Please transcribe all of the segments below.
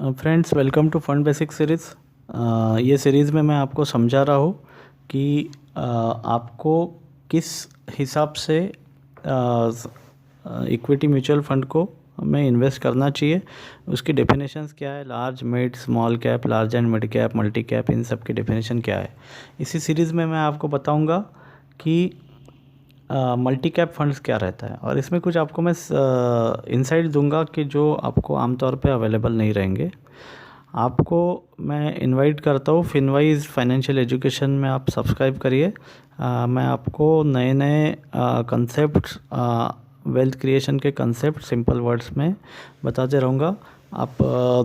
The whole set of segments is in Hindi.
Friends, welcome to fund basic series. ये सीरीज़ में मैं आपको समझा रहा हूँ कि आपको किस हिसाब से इक्विटी म्यूचुअल फंड को में इन्वेस्ट करना चाहिए, उसकी डेफिनेशंस क्या है, large mid small cap, large and mid cap, multi cap, इन सब की डेफिनेशन क्या है। इसी सीरीज़ में मैं आपको बताऊंगा कि मल्टी कैप फंड्स क्या रहता है, और इसमें कुछ आपको मैं इंसाइट दूंगा कि जो आपको आमतौर पे अवेलेबल नहीं रहेंगे। आपको मैं इनवाइट करता हूँ फिनवाइज फाइनेंशियल एजुकेशन में, आप सब्सक्राइब करिए। मैं आपको नए नए कंसेप्ट, वेल्थ क्रिएशन के कंसेप्ट सिंपल वर्ड्स में बताते रहूँगा। आप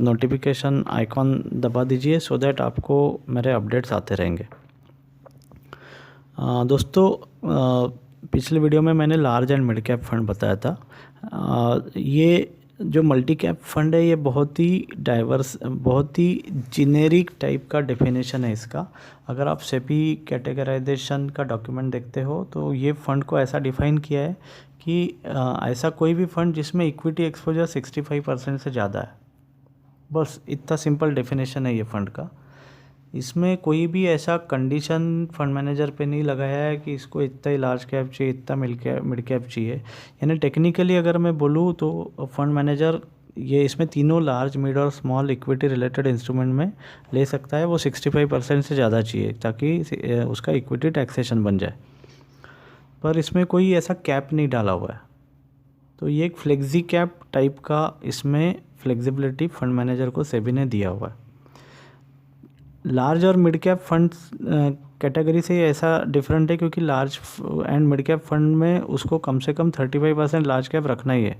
नोटिफिकेशन आइकॉन दबा दीजिए सो दैट आपको मेरे अपडेट्स आते रहेंगे। दोस्तों, पिछले वीडियो में मैंने large and mid cap fund बताया था। ये जो मल्टी कैप फंड है, ये बहुत ही डाइवर्स, बहुत ही जेनेरिक टाइप का डेफिनेशन है इसका। अगर आप सेबी कैटेगराइजेशन का डॉक्यूमेंट देखते हो तो ये फ़ंड को ऐसा डिफ़ाइन किया है कि ऐसा कोई भी फंड जिसमें इक्विटी एक्सपोजर 65% से ज़्यादा है। बस इतना सिंपल डेफिनेशन है ये फ़ंड का। इसमें कोई भी ऐसा कंडीशन फंड मैनेजर पे नहीं लगाया है कि इसको इतना ही लार्ज कैप चाहिए, इतना मिड कैप चाहिए। यानी टेक्निकली अगर मैं बोलूँ तो फंड मैनेजर ये इसमें तीनों लार्ज मिड और स्मॉल इक्विटी रिलेटेड इंस्ट्रूमेंट में ले सकता है। वो 65% से ज़्यादा चाहिए ताकि उसका इक्विटी टैक्सेशन बन जाए, पर इसमें कोई ऐसा कैप नहीं डाला हुआ है। तो ये एक फ्लेक्सी कैप टाइप का इसमें फ्लेक्सिबिलिटी फंड मैनेजर को सेबी ने दिया हुआ है। लार्ज और मिड कैप फंड्स कैटेगरी से ऐसा डिफरेंट है क्योंकि large and mid cap fund में उसको कम से कम 35% लार्ज कैप रखना ही है,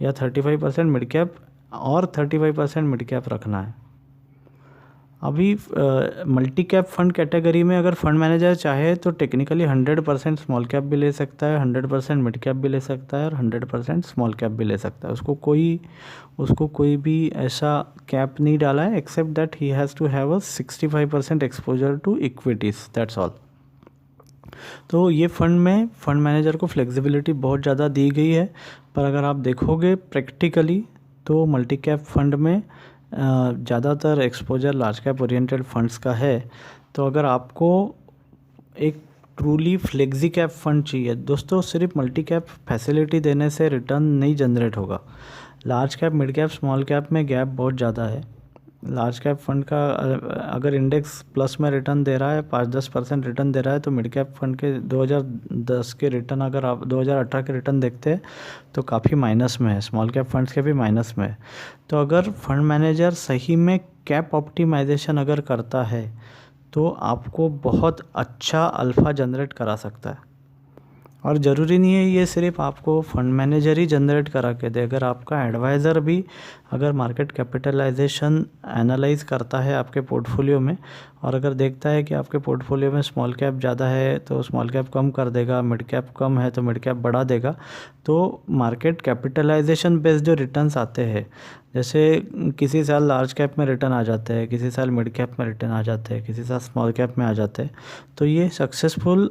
या 35% मिड कैप और 35% मिड कैप रखना है। अभी मल्टी कैप फंड कैटेगरी में अगर फंड मैनेजर चाहे तो टेक्निकली 100% स्मॉल कैप भी ले सकता है, 100% मिड कैप भी ले सकता है और 100% स्मॉल कैप भी ले सकता है। उसको कोई भी ऐसा कैप नहीं डाला है, except that he has to have a 65% exposure to equities, that's all. तो ये फंड में फंड मैनेजर को फ्लेक्सिबिलिटी बहुत ज़्यादा दी गई है। पर अगर आप देखोगे प्रैक्टिकली तो मल्टी कैप फंड में ज़्यादातर exposure large cap oriented funds का है। तो अगर आपको एक ट्रूली फ्लेक्सी कैप फंड चाहिए दोस्तों, सिर्फ मल्टी कैप फैसिलिटी देने से रिटर्न नहीं जनरेट होगा। Large cap, mid cap, small cap में गैप बहुत ज़्यादा है। लार्ज कैप फंड का अगर इंडेक्स प्लस में रिटर्न दे रहा है, 5-10% रिटर्न दे रहा है, तो मिड कैप फंड के 2010 के रिटर्न, अगर आप 2018 के रिटर्न देखते हैं तो काफ़ी माइनस में है। स्मॉल कैप फंड्स के भी माइनस में है। तो अगर फंड मैनेजर सही में कैप ऑप्टिमाइजेशन अगर करता है तो आपको बहुत अच्छा अल्फ़ा जनरेट करा सकता है। और ज़रूरी नहीं है ये सिर्फ आपको फंड मैनेजर ही जनरेट करा के दे। अगर आपका एडवाइज़र भी अगर मार्केट कैपिटलाइजेशन एनालाइज करता है आपके पोर्टफोलियो में, और अगर देखता है कि आपके पोर्टफोलियो में स्मॉल कैप ज़्यादा है तो स्मॉल कैप कम कर देगा, मिड कैप कम है तो मिड कैप बढ़ा देगा। तो मार्केट कैपिटलाइजेशन बेस्ड जो रिटर्न्स आते हैं, जैसे किसी साल लार्ज कैप में रिटर्न आ जाते हैं, किसी साल मिड कैप में रिटर्न आ जाते हैं, किसी साल स्मॉल कैप में आ जाते हैं, तो ये सक्सेसफुल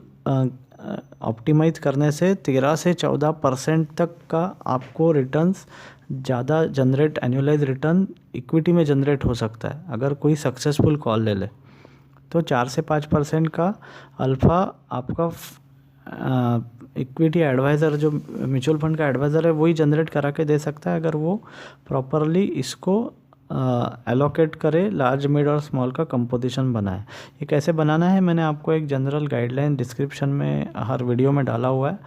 ऑप्टिमाइज करने से 13 से 14% तक का आपको रिटर्न्स ज़्यादा जनरेट, एनुअलाइज रिटर्न इक्विटी में जनरेट हो सकता है अगर कोई सक्सेसफुल कॉल ले ले। तो 4 से 5% का अल्फ़ा आपका इक्विटी एडवाइज़र, जो म्यूचुअल फंड का एडवाइज़र है, वही जनरेट करा के दे सकता है अगर वो प्रॉपरली इसको एलोकेट करे, लार्ज मिड और स्मॉल का कंपोजिशन बनाए। ये कैसे बनाना है मैंने आपको एक जनरल गाइडलाइन डिस्क्रिप्शन में हर वीडियो में डाला हुआ है,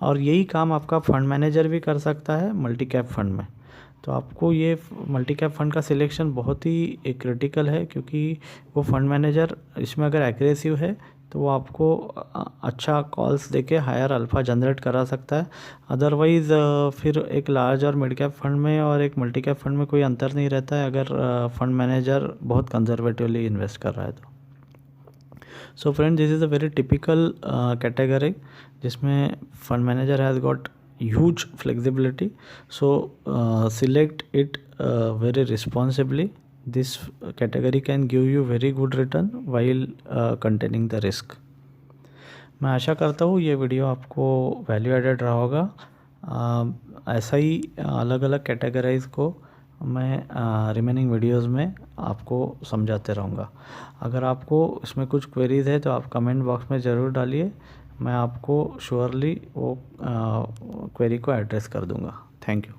और यही काम आपका फंड मैनेजर भी कर सकता है मल्टी कैप फंड में। तो आपको ये मल्टी कैप फंड का सिलेक्शन बहुत ही क्रिटिकल है, क्योंकि वो फंड मैनेजर इसमें अगर एग्रेसिव है तो वो आपको अच्छा कॉल्स देके हायर अल्फ़ा जनरेट करा सकता है। अदरवाइज़ फिर एक लार्ज और मिड कैप फंड में और एक मल्टी कैप फंड में कोई अंतर नहीं रहता है अगर फंड मैनेजर बहुत कंजर्वेटिवली इन्वेस्ट कर रहा है तो। So friend, this is a very typical category जिसमें fund manager has got huge flexibility. So select it very responsibly. This category can give you very good return while containing the risk. मैं आशा करता हूँ ये वीडियो आपको वैल्यू एडेड रहा होगा। ऐसा ही अलग अलग कैटेगराइज को मैं रिमेनिंग वीडियोस में आपको समझाते रहूँगा। अगर आपको इसमें कुछ क्वेरीज है तो आप कमेंट बॉक्स में ज़रूर डालिए, मैं आपको श्योरली वो क्वेरी को एड्रेस कर दूँगा। Thank you.